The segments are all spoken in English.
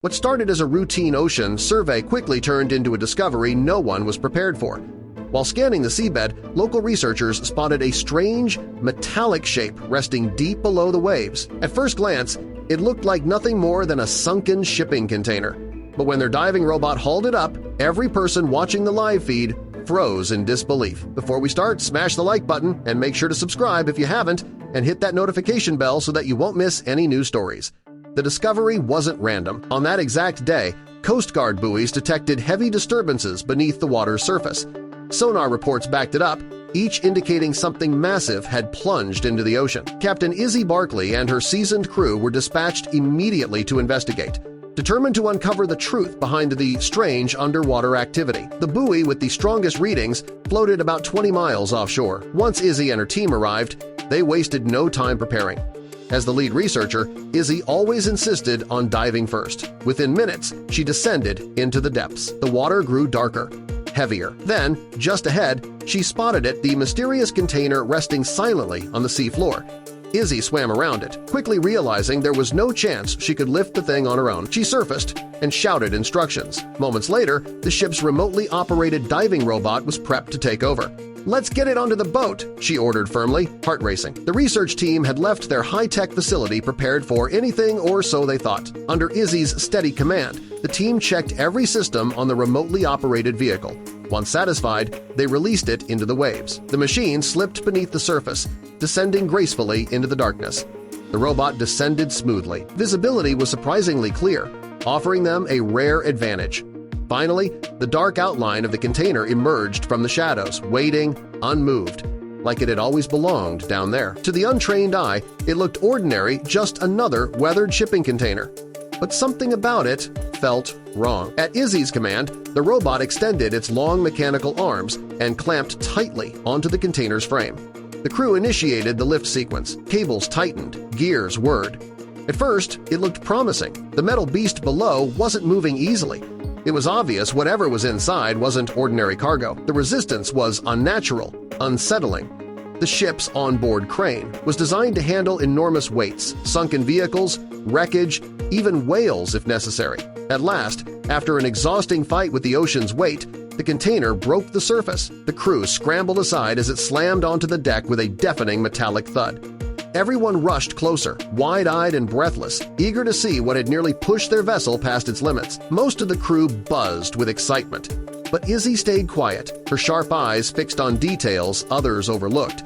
What started as a routine ocean survey quickly turned into a discovery no one was prepared for. While scanning the seabed, local researchers spotted a strange, metallic shape resting deep below the waves. At first glance, it looked like nothing more than a sunken shipping container. But when their diving robot hauled it up, every person watching the live feed froze in disbelief. Before we start, smash the like button and make sure to subscribe if you haven't, and hit that notification bell so that you won't miss any new stories. The discovery wasn't random. On that exact day, coastguard buoys detected heavy disturbances beneath the water's surface. Sonar reports backed it up, each indicating something massive had plunged into the ocean. Captain Izzy Barkley and her seasoned crew were dispatched immediately to investigate, determined to uncover the truth behind the strange underwater activity. The buoy with the strongest readings floated about 20 miles offshore. Once Izzy and her team arrived, they wasted no time preparing. As the lead researcher, Izzy always insisted on diving first. Within minutes, she descended into the depths. The water grew darker, heavier. Then, just ahead, she spotted the mysterious container resting silently on the seafloor. Izzy swam around it, quickly realizing there was no chance she could lift the thing on her own. She surfaced and shouted instructions. Moments later, the ship's remotely operated diving robot was prepped to take over. "Let's get it onto the boat," she ordered firmly, heart racing. The research team had left their high-tech facility prepared for anything, or so they thought. Under Izzy's steady command, the team checked every system on the remotely operated vehicle. Once satisfied, they released it into the waves. The machine slipped beneath the surface, descending gracefully into the darkness. The robot descended smoothly. Visibility was surprisingly clear, offering them a rare advantage. Finally, the dark outline of the container emerged from the shadows, waiting, unmoved, like it had always belonged down there. To the untrained eye, it looked ordinary, just another weathered shipping container. But something about it felt wrong. At Izzy's command, the robot extended its long mechanical arms and clamped tightly onto the container's frame. The crew initiated the lift sequence. Cables tightened, gears whirred. At first, it looked promising. The metal beast below wasn't moving easily. It was obvious whatever was inside wasn't ordinary cargo. The resistance was unnatural, unsettling. The ship's onboard crane was designed to handle enormous weights, sunken vehicles, wreckage, even whales if necessary. At last, after an exhausting fight with the ocean's weight, the container broke the surface. The crew scrambled aside as it slammed onto the deck with a deafening metallic thud. Everyone rushed closer, wide-eyed and breathless, eager to see what had nearly pushed their vessel past its limits. Most of the crew buzzed with excitement, but Izzy stayed quiet, her sharp eyes fixed on details others overlooked.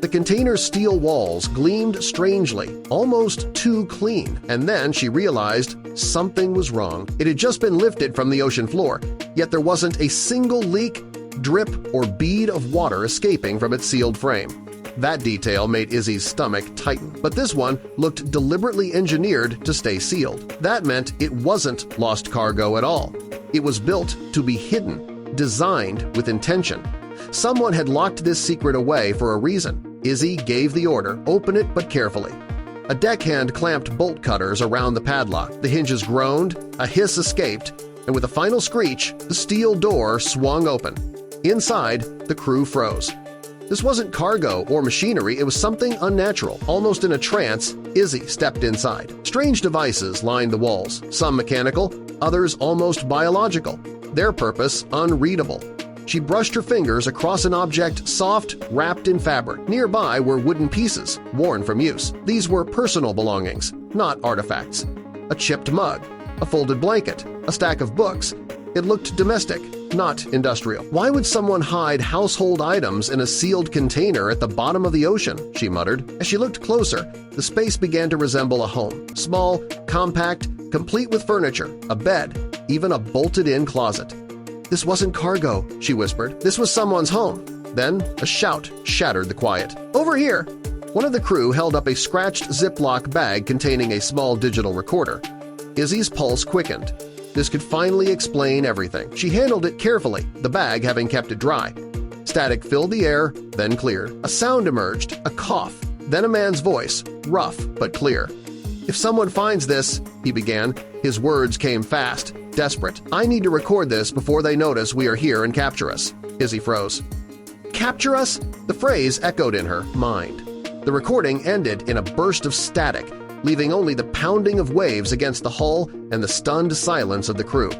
The container's steel walls gleamed strangely, almost too clean, and then she realized something was wrong. It had just been lifted from the ocean floor, yet there wasn't a single leak, drip, or bead of water escaping from its sealed frame. That detail made Izzy's stomach tighten, but this one looked deliberately engineered to stay sealed. That meant it wasn't lost cargo at all. It was built to be hidden, designed with intention. Someone had locked this secret away for a reason. Izzy gave the order, open it but carefully. A deckhand clamped bolt cutters around the padlock. The hinges groaned, a hiss escaped, and with a final screech, the steel door swung open. Inside, the crew froze. This wasn't cargo or machinery, it was something unnatural. Almost in a trance, Izzy stepped inside. Strange devices lined the walls, some mechanical, others almost biological, their purpose unreadable. She brushed her fingers across an object soft, wrapped in fabric. Nearby were wooden pieces, worn from use. These were personal belongings, not artifacts. A chipped mug, a folded blanket, a stack of books. It looked domestic, not industrial. Why would someone hide household items in a sealed container at the bottom of the ocean? She muttered. As she looked closer, the space began to resemble a home. Small, compact, complete with furniture, a bed, even a bolted-in closet. "This wasn't cargo," she whispered. "This was someone's home." Then a shout shattered the quiet. "Over here!" One of the crew held up a scratched Ziploc bag containing a small digital recorder. Izzy's pulse quickened. This could finally explain everything. She handled it carefully, the bag having kept it dry. Static filled the air, then cleared. A sound emerged, a cough, then a man's voice, rough but clear. "If someone finds this," he began. His words came fast, desperate. "I need to record this before they notice we are here and capture us." Izzy froze. "Capture us?" The phrase echoed in her mind. The recording ended in a burst of static, leaving only the pounding of waves against the hull and the stunned silence of the crew.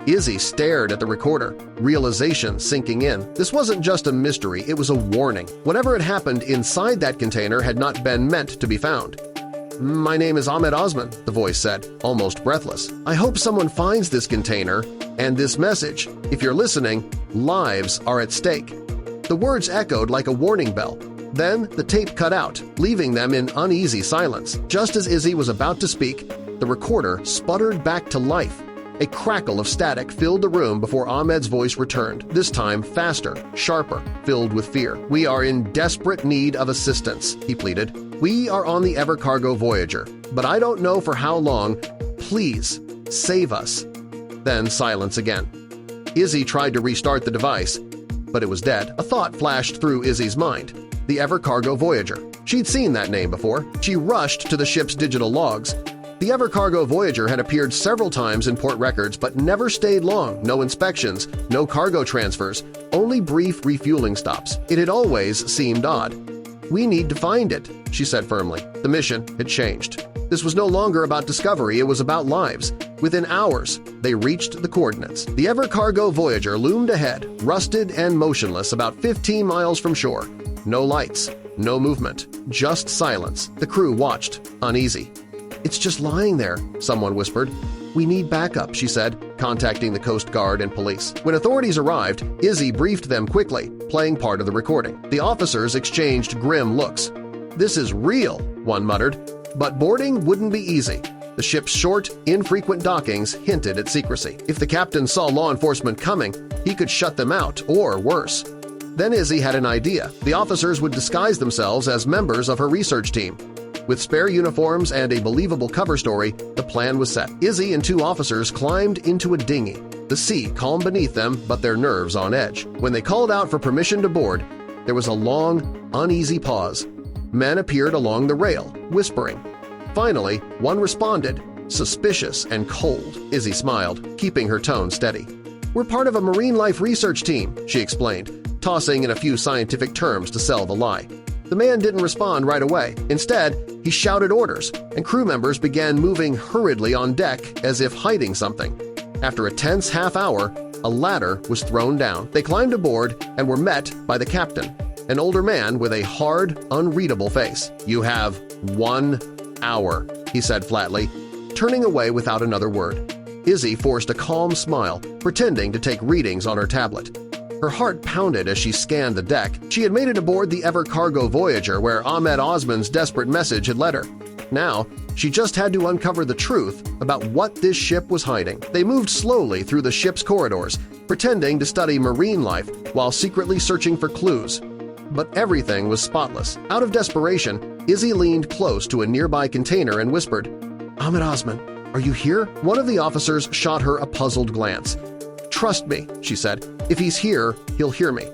Izzy stared at the recorder, realization sinking in. This wasn't just a mystery, it was a warning. Whatever had happened inside that container had not been meant to be found. "My name is Ahmed Osman," the voice said, almost breathless. "I hope someone finds this container and this message. If you're listening, lives are at stake." The words echoed like a warning bell. Then the tape cut out, leaving them in uneasy silence. Just as Izzy was about to speak, the recorder sputtered back to life. A crackle of static filled the room before Ahmed's voice returned, this time faster, sharper, filled with fear. "We are in desperate need of assistance," he pleaded. "We are on the Evercargo Voyager, but I don't know for how long. Please, save us." Then silence again. Izzy tried to restart the device, but it was dead. A thought flashed through Izzy's mind. The Evercargo Voyager. She'd seen that name before. She rushed to the ship's digital logs. The Evercargo Voyager had appeared several times in port records but never stayed long, no inspections, no cargo transfers, only brief refueling stops. It had always seemed odd. "We need to find it," she said firmly. The mission had changed. This was no longer about discovery, it was about lives. Within hours, they reached the coordinates. The Evercargo Voyager loomed ahead, rusted and motionless about 15 miles from shore. No lights, no movement, just silence. The crew watched, uneasy. "It's just lying there," someone whispered. "We need backup," she said, contacting the Coast Guard and police. When authorities arrived, Izzy briefed them quickly, playing part of the recording. The officers exchanged grim looks. "This is real," one muttered, but boarding wouldn't be easy. The ship's short, infrequent dockings hinted at secrecy. If the captain saw law enforcement coming, he could shut them out, or worse. Then Izzy had an idea. The officers would disguise themselves as members of her research team. With spare uniforms and a believable cover story, the plan was set. Izzy and two officers climbed into a dinghy, the sea calm beneath them but their nerves on edge. When they called out for permission to board, there was a long, uneasy pause. Men appeared along the rail, whispering. Finally, one responded, suspicious and cold. Izzy smiled, keeping her tone steady. "We're part of a marine life research team," she explained, tossing in a few scientific terms to sell the lie. The man didn't respond right away. Instead, he shouted orders, and crew members began moving hurriedly on deck as if hiding something. After a tense half-hour, a ladder was thrown down. They climbed aboard and were met by the captain, an older man with a hard, unreadable face. "You have 1 hour," he said flatly, turning away without another word. Izzy forced a calm smile, pretending to take readings on her tablet. Her heart pounded as she scanned the deck. She had made it aboard the Evercargo Voyager where Ahmed Osman's desperate message had led her. Now, she just had to uncover the truth about what this ship was hiding. They moved slowly through the ship's corridors, pretending to study marine life while secretly searching for clues. But everything was spotless. Out of desperation, Izzy leaned close to a nearby container and whispered, "Ahmed Osman, are you here?" One of the officers shot her a puzzled glance. "Trust me," she said. "If he's here, he'll hear me."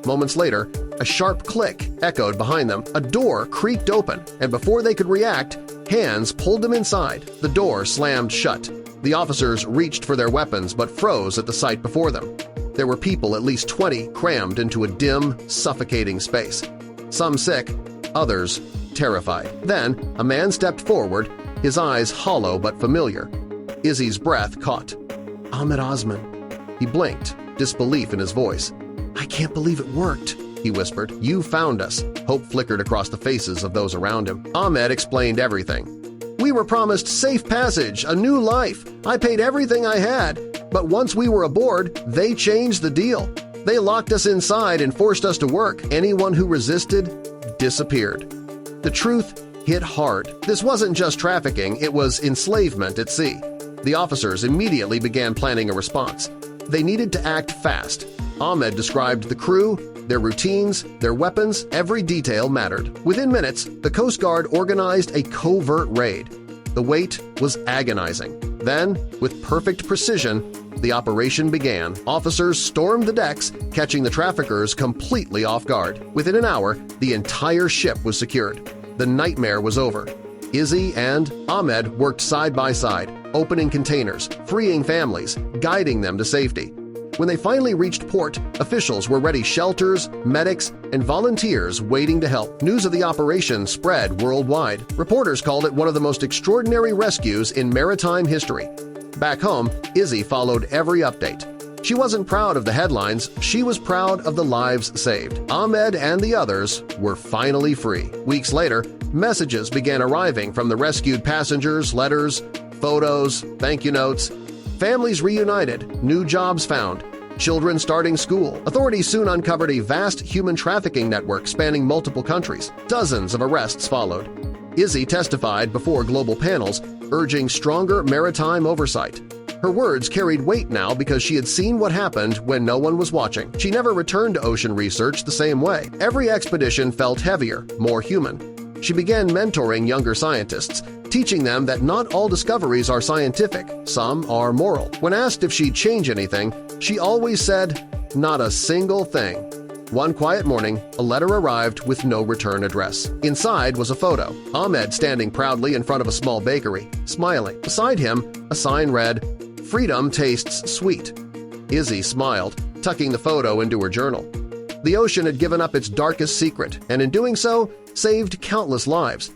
Moments later, a sharp click echoed behind them. A door creaked open, and before they could react, hands pulled them inside. The door slammed shut. The officers reached for their weapons but froze at the sight before them. There were people, at least 20, crammed into a dim, suffocating space. Some sick, others terrified. Then a man stepped forward, his eyes hollow but familiar. Izzy's breath caught. "Ahmed Osman." He blinked, disbelief in his voice. "I can't believe it worked," he whispered. "You found us." Hope flickered across the faces of those around him. Ahmed explained everything. "We were promised safe passage, a new life. I paid everything I had. But once we were aboard, they changed the deal. They locked us inside and forced us to work. Anyone who resisted disappeared." The truth hit hard. This wasn't just trafficking, it was enslavement at sea. The officers immediately began planning a response. They needed to act fast. Ahmed described the crew, their routines, their weapons, every detail mattered. Within minutes, the Coast Guard organized a covert raid. The wait was agonizing. Then, with perfect precision, the operation began. Officers stormed the decks, catching the traffickers completely off guard. Within an hour, the entire ship was secured. The nightmare was over. Izzy and Ahmed worked side by side, opening containers, freeing families, guiding them to safety. When they finally reached port, officials were ready shelters, medics, and volunteers waiting to help. News of the operation spread worldwide. Reporters called it one of the most extraordinary rescues in maritime history. Back home, Izzy followed every update. She wasn't proud of the headlines, she was proud of the lives saved. Ahmed and the others were finally free. Weeks later, messages began arriving from the rescued passengers, letters, photos, thank you notes. Families reunited, new jobs found, children starting school. Authorities soon uncovered a vast human trafficking network spanning multiple countries. Dozens of arrests followed. Izzy testified before global panels, urging stronger maritime oversight. Her words carried weight now because she had seen what happened when no one was watching. She never returned to ocean research the same way. Every expedition felt heavier, more human. She began mentoring younger scientists, teaching them that not all discoveries are scientific, some are moral. When asked if she'd change anything, she always said, "Not a single thing." One quiet morning, a letter arrived with no return address. Inside was a photo. Ahmed standing proudly in front of a small bakery, smiling. Beside him, a sign read, "Freedom tastes sweet." Izzy smiled, tucking the photo into her journal. The ocean had given up its darkest secret, and in doing so, saved countless lives.